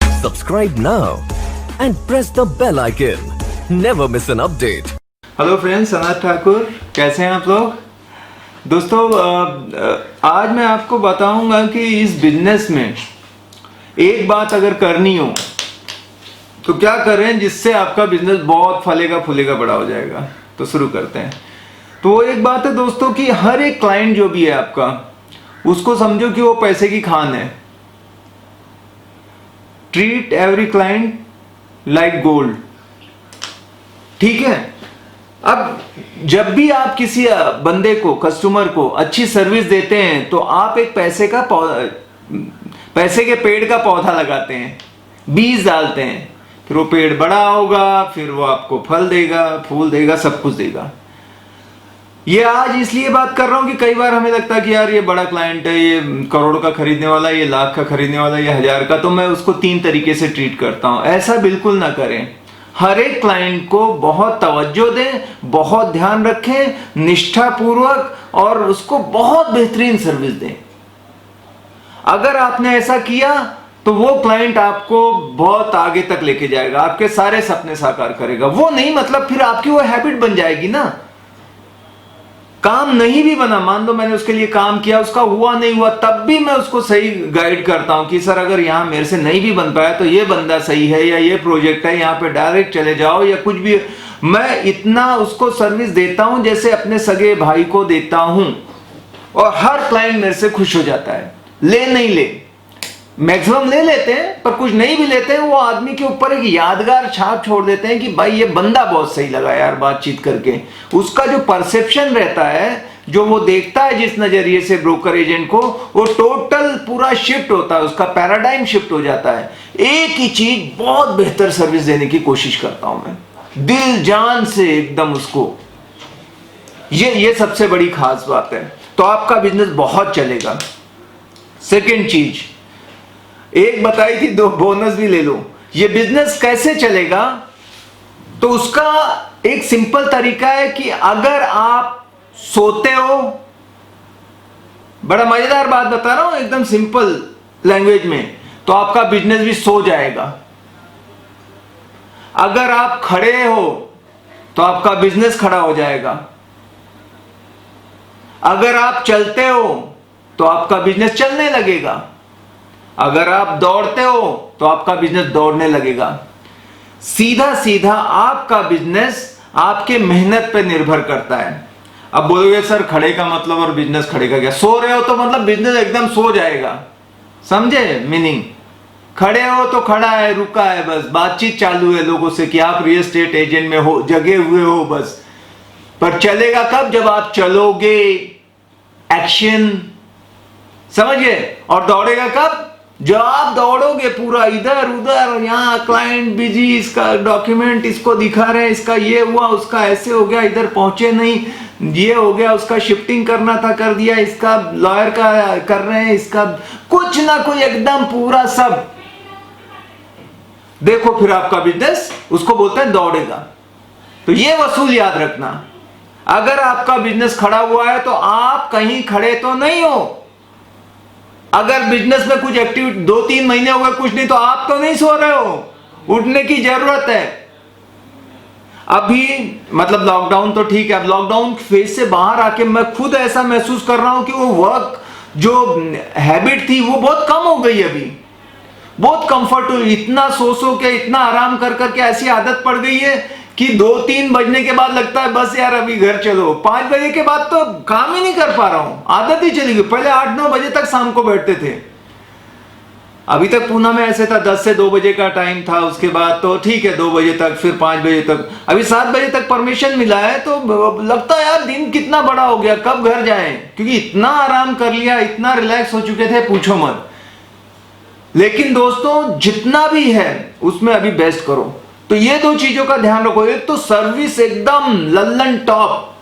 Subscribe now and press the bell icon. Never miss an update. Hello friends, अनाथ ठाकुर, कैसे हैं आप लोग? दोस्तों, आज मैं आपको बताऊंगा कि इस बिजनेस में एक बात अगर करनी हो तो क्या करें जिससे आपका बिजनेस बहुत फलेगा फूलेगा बड़ा हो जाएगा। तो शुरू करते हैं। तो वो एक बात है दोस्तों कि हर एक क्लाइंट जो भी है आपका, उसको समझो कि वो पैसे की खान है। Treat every client like gold, ठीक है। अब जब भी आप किसी बंदे को, कस्टमर को अच्छी सर्विस देते हैं तो आप एक पैसे के पेड़ का पौधा लगाते हैं, बीज डालते हैं, फिर वो पेड़ बड़ा होगा, फिर वो आपको फल देगा, फूल देगा, सब कुछ देगा। ये आज इसलिए बात कर रहा हूं कि कई बार हमें लगता है कि यार ये बड़ा क्लाइंट है, ये करोड़ का खरीदने वाला, ये लाख का खरीदने वाला, ये 1000 का, तो मैं उसको 3 तरीके से ट्रीट करता हूं। ऐसा बिल्कुल ना करें। हर एक क्लाइंट को बहुत तवज्जो दें, बहुत ध्यान रखें, निष्ठापूर्वक, और उसको बहुत बेहतरीन सर्विस दें। अगर आपने ऐसा किया तो वो क्लाइंट आपको बहुत आगे तक लेके जाएगा, आपके सारे सपने साकार करेगा। वो नहीं मतलब फिर आपकी वो हैबिट बन जाएगी ना। काम नहीं भी बना, मान लो मैंने उसके लिए काम किया, उसका हुआ नहीं हुआ, तब भी मैं उसको सही गाइड करता हूं कि सर अगर यहां मेरे से नहीं भी बन पाया तो ये बंदा सही है, या ये प्रोजेक्ट है, यहां पे डायरेक्ट चले जाओ, या कुछ भी। मैं इतना उसको सर्विस देता हूं जैसे अपने सगे भाई को देता हूं, और हर क्लाइंट मेरे से खुश हो जाता है। ले नहीं ले, मैक्सिमम ले लेते हैं, पर कुछ नहीं भी लेते हैं, वो आदमी के ऊपर एक यादगार छाप छोड़ देते हैं कि भाई ये बंदा बहुत सही लगा यार बातचीत करके। उसका जो परसेप्शन रहता है, जो वो देखता है जिस नजरिए से ब्रोकर एजेंट को, वो टोटल पूरा शिफ्ट होता है, उसका पैराडाइम शिफ्ट हो जाता है। एक ही चीज, बहुत बेहतर सर्विस देने की कोशिश करता हूं मैं, दिल जान से एकदम उसको। ये सबसे बड़ी खास बात है, तो आपका बिजनेस बहुत चलेगा। सेकेंड चीज एक बताई थी, 2 बोनस भी ले लो। ये बिजनेस कैसे चलेगा, तो उसका एक सिंपल तरीका है कि अगर आप सोते हो, बड़ा मजेदार बात बता रहा हूं एकदम सिंपल लैंग्वेज में, तो आपका बिजनेस भी सो जाएगा। अगर आप खड़े हो तो आपका बिजनेस खड़ा हो जाएगा। अगर आप चलते हो तो आपका बिजनेस चलने लगेगा। अगर आप दौड़ते हो तो आपका बिजनेस दौड़ने लगेगा। सीधा सीधा आपका बिजनेस आपके मेहनत पे निर्भर करता है। अब बोलोगे सर खड़े का मतलब और बिजनेस खड़े का क्या? सो रहे हो तो मतलब बिजनेस एकदम सो जाएगा, समझे मीनिंग? खड़े हो तो खड़ा है, रुका है, बस बातचीत चालू है लोगों से कि आप रियल एस्टेट एजेंट में हो, जगे हुए हो बस। पर चलेगा कब? जब आप चलोगे, एक्शन, समझिए। और दौड़ेगा कब? जो आप दौड़ोगे पूरा इधर उधर, यहाँ क्लाइंट बिजी, इसका डॉक्यूमेंट इसको दिखा रहे हैं, इसका ये हुआ, उसका ऐसे हो गया, इधर पहुंचे नहीं, ये हो गया, उसका शिफ्टिंग करना था कर दिया, इसका लॉयर का कर रहे हैं, इसका कुछ ना कोई एकदम पूरा सब। देखो फिर आपका बिजनेस, उसको बोलते हैं दौड़ेगा। तो ये वसूल याद रखना, अगर आपका बिजनेस खड़ा हुआ है तो आप कहीं खड़े तो नहीं हो। अगर बिजनेस में कुछ एक्टिविटी 2-3 महीने हो गए कुछ नहीं, तो आप तो नहीं सो रहे हो, उठने की जरूरत है। अभी मतलब लॉकडाउन तो ठीक है, अब लॉकडाउन फेज से बाहर आके मैं खुद ऐसा महसूस कर रहा हूं कि वो वर्क जो हैबिट थी वो बहुत कम हो गई। अभी बहुत कंफर्ट हुई, इतना सो के, इतना आराम कर करके ऐसी आदत पड़ गई है कि 2-3 बजने के बाद लगता है बस यार अभी घर चलो। 5 बजे के बाद तो काम ही नहीं कर पा रहा हूं, आदत ही चली गई। पहले 8-9 बजे तक शाम को बैठते थे, अभी तक पूना में ऐसे था 10 से 2 बजे का टाइम था, उसके बाद तो ठीक है 2 बजे तक, फिर 5 बजे तक, अभी 7 बजे तक परमिशन मिला है। तो लगता है यार दिन कितना बड़ा हो गया, कब घर जाएं, क्योंकि इतना आराम कर लिया, इतना रिलैक्स हो चुके थे, पूछो मत। लेकिन दोस्तों जितना भी है उसमें अभी बेस्ट करो। तो ये 2 चीजों का ध्यान रखो। एक तो सर्विस एकदम लल्लन टॉप,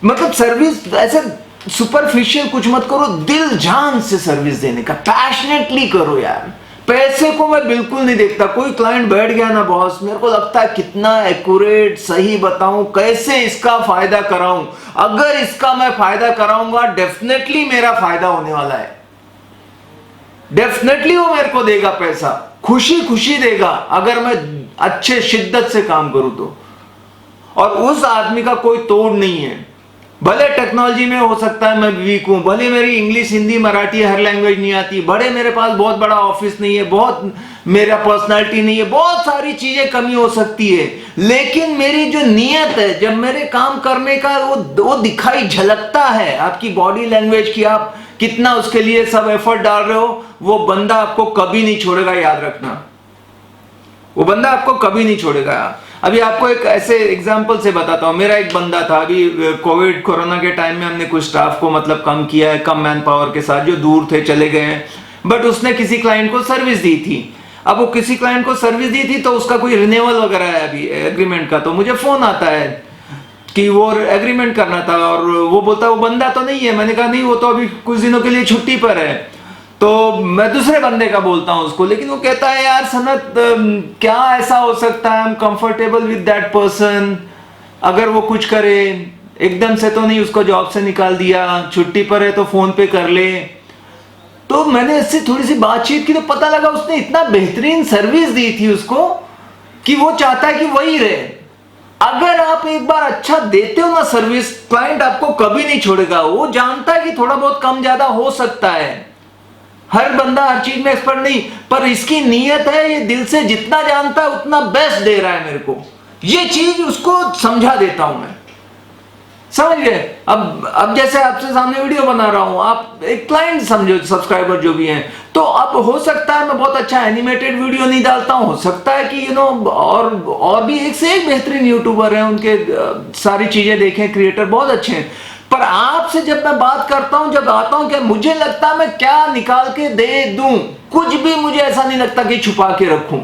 मतलब सर्विस ऐसे सुपरफिशियल कुछ मत करो, दिल जान से सर्विस देने का, पैशनेटली करो यार। पैसे को मैं बिल्कुल नहीं देखता। कोई क्लाइंट बैठ गया ना बॉस, मेरे को लगता है कितना एक्यूरेट सही बताऊं, कैसे इसका फायदा कराऊं। अगर इसका मैं फायदा कराऊंगा डेफिनेटली मेरा फायदा होने वाला है। डेफिनेटली वो मेरे को देगा पैसा, खुशी खुशी देगा अगर मैं अच्छे शिद्दत से काम करूं तो। और उस आदमी का कोई तोड़ नहीं है। भले टेक्नोलॉजी में हो सकता है मैं वीक हूं, भले मेरी इंग्लिश हिंदी मराठी हर लैंग्वेज नहीं आती, बड़े मेरे पास बहुत बड़ा ऑफिस नहीं है, बहुत मेरा पर्सनालिटी नहीं है, बहुत सारी चीजें कमी हो सकती है, लेकिन मेरी जो नीयत है, जब मेरे काम करने का वो दिखाई झलकता है, आपकी बॉडी लैंग्वेज की, आप कितना उसके लिए सब एफर्ट डाल रहे हो, वो बंदा आपको कभी नहीं छोड़ेगा। याद रखना, वो बंदा आपको कभी नहीं छोड़ेगा। अभी आपको एक ऐसे एग्जांपल से बताता हूँ। मेरा एक बंदा था, अभी कोरोना के टाइम में हमने कुछ स्टाफ को मतलब कम किया है, कम मैन पावर के साथ, जो दूर थे चले गए हैं, बट उसने किसी क्लाइंट को सर्विस दी थी। अब वो किसी क्लाइंट को सर्विस दी थी तो उसका कोई रिन्यूअल वगैरह है अभी एग्रीमेंट का, तो मुझे फोन आता है कि वो एग्रीमेंट करना था, और वो बोलता है वो बंदा तो नहीं है। मैंने कहा नहीं, वो तो अभी कुछ दिनों के लिए छुट्टी पर है। तो मैं दूसरे बंदे का बोलता हूं उसको, लेकिन वो कहता है यार सनत, क्या ऐसा हो सकता है, I am comfortable with that person, अगर वो कुछ करे, एकदम से तो नहीं उसको जॉब से निकाल दिया, छुट्टी पर है तो फोन पे कर ले। तो मैंने इससे थोड़ी सी बातचीत की तो पता लगा उसने इतना बेहतरीन सर्विस दी थी उसको कि वो चाहता है कि वही रहे। अगर आप एक बार अच्छा देते हो ना सर्विस, क्लाइंट आपको कभी नहीं छोड़ेगा। वो जानता है कि थोड़ा बहुत कम ज्यादा हो सकता है, हर बंदा हर चीज में एक्सपर्ट नहीं, पर इसकी नीयत है, ये दिल से जितना जानता है उतना बेस्ट दे रहा है मेरे को, ये चीज उसको समझा देता हूं मैं, समझ गए। अब जैसे आपसे सामने वीडियो बना रहा हूं, आप एक क्लाइंट समझो, सब्सक्राइबर जो भी हैं, तो अब हो सकता है मैं बहुत अच्छा एनिमेटेड वीडियो नहीं डालता हूं, हो सकता है कि और भी एक से एक बेहतरीन यूट्यूबर हैं, उनके सारी चीजें देखें, क्रिएटर बहुत अच्छे हैं, पर आपसे जब मैं बात करता हूं, जब आता हूं, क्या मुझे लगता है मैं क्या निकाल के दे दूं, कुछ भी मुझे ऐसा नहीं लगता कि छुपा के रखूं।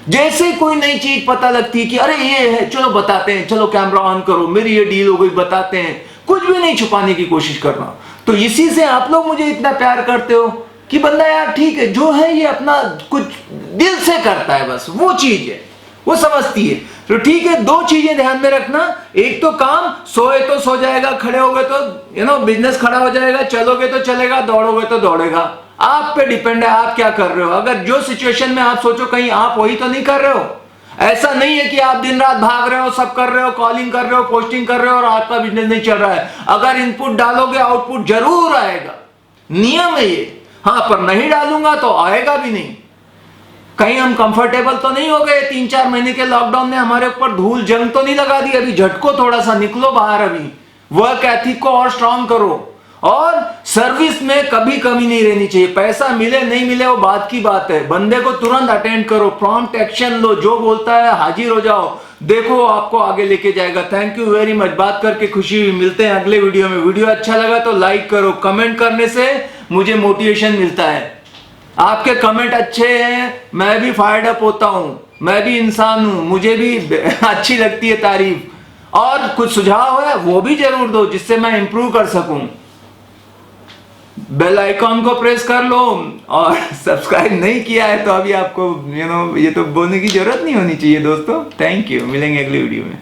जैसे कोई नई चीज पता लगती है कि अरे ये है, चलो बताते हैं, चलो कैमरा ऑन करो, मेरी ये डील हो गई, बताते हैं, कुछ भी नहीं छुपाने की कोशिश कर रहा। तो इसी से आप लोग मुझे इतना प्यार करते हो कि बंदा यार ठीक है, जो है ये अपना कुछ दिल से करता है, बस वो चीज है, वो समझती है। तो ठीक है, दो चीजें ध्यान में रखना, एक तो काम, सोए तो सो जाएगा, खड़े हो गए तो बिजनेस खड़ा हो जाएगा, चलोगे तो चलेगा, दौड़ोगे तो दौड़ेगा, आप पे डिपेंड है आप क्या कर रहे हो। अगर जो सिचुएशन में आप सोचो कहीं आप वही तो नहीं कर रहे हो, ऐसा नहीं है कि आप दिन रात भाग रहे हो, सब कर रहे हो, कॉलिंग कर रहे हो, पोस्टिंग कर रहे हो और आपका बिजनेस नहीं चल रहा है। अगर इनपुट डालोगे आउटपुट जरूर आएगा, नियम है ये। हाँ, पर नहीं डालूंगा तो आएगा भी नहीं। कहीं हम कंफर्टेबल तो नहीं हो गए, 3-4 महीने के लॉकडाउन ने हमारे ऊपर धूल जंग तो नहीं लगा दी, अभी झटको थोड़ा सा, निकलो बाहर। अभी वर्क एथिक को और स्ट्रांग करो, और सर्विस में कभी कमी नहीं रहनी चाहिए। पैसा मिले नहीं मिले वो बात की बात है, बंदे को तुरंत अटेंड करो, प्रॉम्प्ट एक्शन लो, जो बोलता है हाजिर हो जाओ, देखो आपको आगे लेके जाएगा। थैंक यू वेरी मच, बात करके खुशी हुई। मिलते हैं अगले वीडियो में। वीडियो अच्छा लगा तो लाइक करो, कमेंट करने से मुझे मोटिवेशन मिलता है। आपके कमेंट अच्छे हैं, मैं भी फायर्ड अप होता हूं, मैं भी इंसान हूं, मुझे भी अच्छी लगती है तारीफ। और कुछ सुझाव है वो भी जरूर दो, जिससे मैं इंप्रूव कर सकूं। बेल आइकॉन को प्रेस कर लो, और सब्सक्राइब नहीं किया है तो अभी आपको ये तो बोलने की जरूरत नहीं होनी चाहिए दोस्तों। थैंक यू, मिलेंगे अगली वीडियो में।